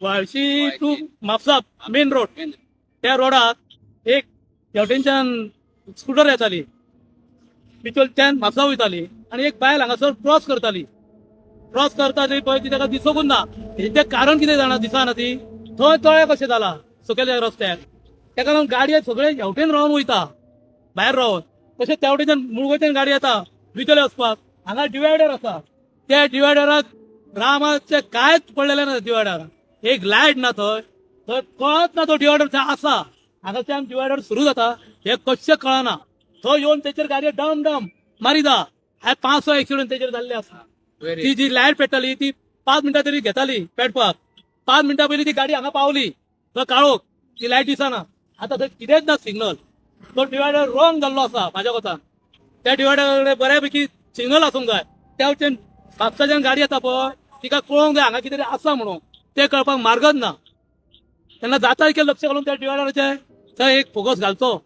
Valshi to Mapusa main road त्या रोडाक एक हेवटेनच्यान scooter येताली बिचोलच्यान म्हापसा वयताली आनी एक बायल हांगासर क्रॉस करताली. क्रॉस करता तरी पळय ती ताका दिसोकूच ना. हेजें कारण कितें जाणा दिसना ती थंय तळे कशें जाला सकयल्या रस्त्याक ताका लागून गाडये सगळे हेवटेन रावन वयता भायर रावन. तशेंच त्या वटेच्यान मुळवयच्यान गाडी येता बिचोले वचपाक. हांगा डिवायडर आसा त्या डिवायडराक रामाचे कांयच पडलेले ना. डिवायडराक एक लायट ना थंय थंय कळत ना तो डिवायडर थंय आसा. हांगाच्यान डिवायडर सुरू जाता हे कशें कळना. थंय येवन तेचेर गाडयो डम डम मारिता. हांवें 5-6 एक्सिडेंट तेचेर जाल्ले आसा. ती जी लायट पेटताली ती 5 मिनटां तरी घेताली पेटपाक. 5 मिनटां पयलीं ती गाडी हांगा पावली थंय काळोख ती लायट दिसना. आतां थंय कितेंच ना सिग्नल. तो डिवायडर रॉंग जाल्लो आसा म्हाज्या कोतान. त्या डिवायडर बऱ्यापैकी सिग्नल आसूंक जाय. त्या वटेन म्हापसाच्यान गाडी येता पळय तिका कळोंक जाय हांगा कितें तरी आसा म्हणून. तें कळपाक मार्गच ना. तेन्ना जाता तितलें लक्ष घालून त्या डिवायडराचेर थंय एक फोकस घालचो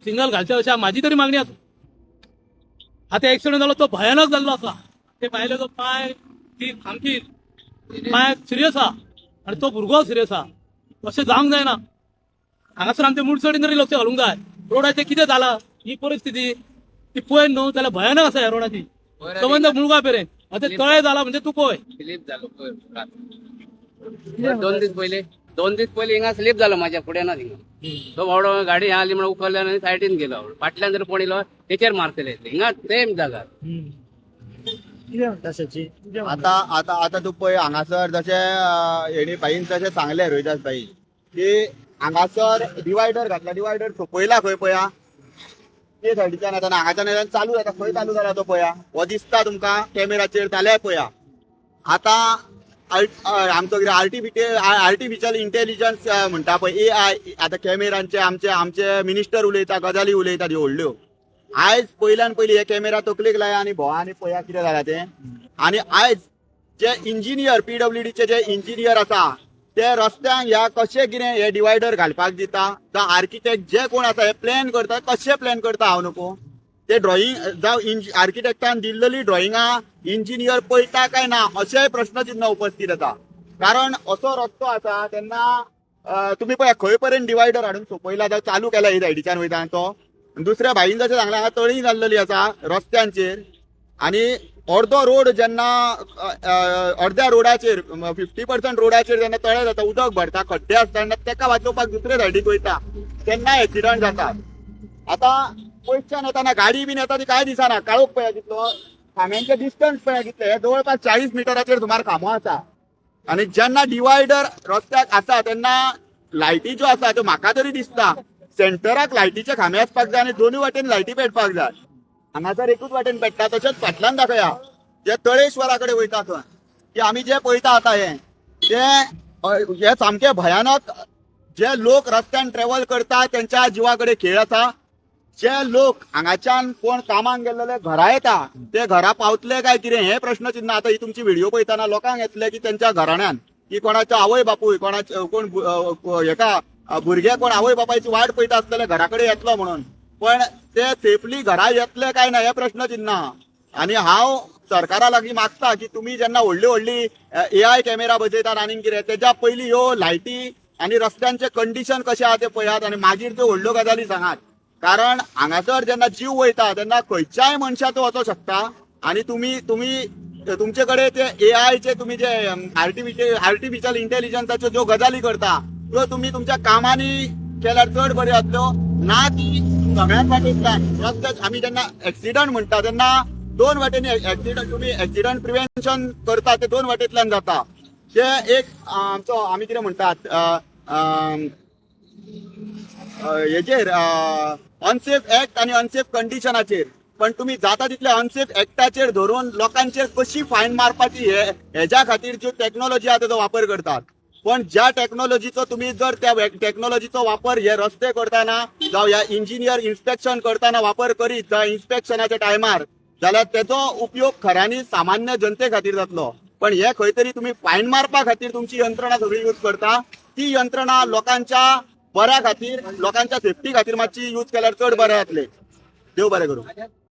सिग्नल घालचें अशें म्हाजी तरी मागणी आसा. आतां एक्सिडेंट जालो तो भयानक जाल्लो आसा. ते बायलेचो पांय ती सामकी पांय सिरियस आहा आनी तो भुरगो सिरियस आहा. अशें जावंक जायना. हांगासर आमच्या मुडचडीन तरी लक्ष घालूंक जाय. रोडाचेर कितें जाला ही परिस्थिती ती पळय न्हू जाल्यार भयानक आसा ह्या रोडाची. संबंद मुळगा पेरेन आतां तळे जाला म्हणजे तू पळय. स्लीप झालो दोन दीस पयले हिंगा स्लीप जालो म्हाज्या फुड्यान हिंगा. तो बावडो गाडी आली म्हणून उखल्ल्यान आनी सायडीन गेलो. फाटल्यान जर कोण येयलो तेचेर मारतले हिंगा सेम जागा. आता आता आता तू पळय हांगासर जशें हेणी बाईन तशें सांगलें रोहिदास बाई की हांगासर डिवायडर घातला. डिवायडर सोंपयला खंय पळया ते सायडीच्यान येता हांगाच्यान चालू जाता. खंय चालू जाला तो पळया हो दिसता तुमकां कॅमेराचेर जाल्यार पळया. आतां आमचो कितें आर्टिफिशियल इंटेलिजन्स म्हणटा पळय AI आतां कॅमेरांचे आमचे मिनिस्टर उलयता गजाली उलयता ह्यो व्हडल्यो. आयज पयल्यान पयली हे कॅमेरा तकलेक लाया आनी भोवा आनी पळया कितें जालां तें. आनी आयज जे इंजिनियर PWDचे जे इंजिनियर आसा ते रस्त्यांक ह्या कशें कितें हे डिवायडर घालपाक दिता जावं आर्किटेक्ट जे कोण आसा हे प्लॅन करता कशें प्लॅन करता हांव नको. ते ड्रॉइंग जावं आर्किटेक्टान दिल्लेली ड्रॉइंगां इंजिनियर पळयता काय ना अशेंय प्रश्नचिन्ह उपस्थित जाता. कारण असो रस्तो आसा तेन्ना तुमी पळया खंय पर्यंत डिवायडर हाडून सोंपयला जावं चालू केला ही सायडीच्यान वयता तो. दुसऱ्या भाईन जशें सांगलें हांगा तळी जाल्लेली आसा रस्त्यांचेर आनी अर्दो रोड जेन्ना अर्द्या रोडाचेर 50% रोडाचेर जेन्ना तळे जाता उदक भरता खड्डे आसता तेन्ना तेका वाचोवपाक दुसरे सायडीक वयता तेन्ना एक्सिडंट जातात. आतां पयसच्यान येताना गाडी बीन येता ती काय दिसना. काळोख पळया कितलो खांब्यांचे डिस्टन्स पळया कितले हे जवळपास 40 मिटराचेर सुमार खांबो आसा. आनी जेन्ना डिवायडर रस्त्याक आसा तेन्ना लायटी ज्यो आसा त्यो म्हाका तरी दिसता सेंटराक लायटीचे खांबे आसपाक जाय आनी दोनूय वाटेन लायटी पेटपाक जाय. हांगासर एकूच वाटेन पेट्टा. तशेंच फाटल्यान दाखया जे तळेश्वरा कडेन वयता थंय की आमी जे पळयता आतां हे सामके भयानक. जे लोक रस्त्यान ट्रॅव्हल करता त्यांच्या जिवा कडेन खेळ आसा. जे लोक हांगाच्यान कोण कामाक गेल्लेले घरा येता ते घरा पावतले काय कितें हे प्रश्नचिन्ह. आतां ही तुमची व्हिडिओ पळयतना लोकांक येतले की त्यांच्या घराण्यांन की कोणाचो आवय बापूय कोणाचे कोण हेका भुरगे कोण आवय बापायची वाट पळयता आसतले घरा कडेन येतलो म्हणून. पण ते सेफली घरा येतले काय ना हे प्रश्नचिन्ह. आनी हांव सरकारा लागीं मागता की तुमी जेन्ना व्हडली AI कॅमेरा बसयतात आनीक कितें तेच्या पयलीं ह्यो लायटी आनी रस्त्यांचे कंडिशन कशें आहा ते पळयात आनी मागीर त्यो व्हडल्यो गजाली सांगात. कारण हांगासर जेन्ना जीव वयता तेन्ना खंयच्याय मनशाचो वचो शकता. आनी तुमचे कडेन ते AIचे तुमी जे आर्टिफिशियल इंटेलिजन्साच्यो ज्यो गजाली करता त्यो तुमी तुमच्या कामांनी केल्यार चड बऱ्यो जातल्यो ना की सगळ्याच वाटेंतल्यान. रस्त्याक आमी जेन्ना एक्सिडंट म्हणटा तेन्ना दोन वाटेनी तुमी एक्सिडंट प्रिव्हेन्शन करता ते दोन वाटेंतल्यान जाता. ते एक आमचो आमी कितें म्हणटात हेचेर अनसेफ ऍक्ट आनी अनसेफ कंडिशनाचेर. पण तुम्ही जाता तितले अनसेफ ऍक्टाचेर धरून लोकांचेर कशी फायन मारपाची हेच्या खातीर ज्यो टेक्नॉलॉजी आहा तेचो वापर करतात. पण ज्या टेक्नॉलॉजीचो तुम्ही जर त्या टेक्नॉलॉजीचो वापर हे रस्ते करताना जावं ह्या इंजिनियर इन्स्पेक्शन करताना वापर करीत जावं इन्स्पेक्शनाच्या टायमार जाल्यार तेचो उपयोग खऱ्यांनी सामान्य जनते खातीर जातलो. पण हे खंय तरी तुम्ही फायन मारपा खातीर तुमची यंत्रणा सगळी यूज करता. ती यंत्रणा लोकांच्या बऱ्या खातीर लोकांच्या सेफ्टी खातीर मातशी यूज केल्यार चड बरें जातलें. देव बरें करूं.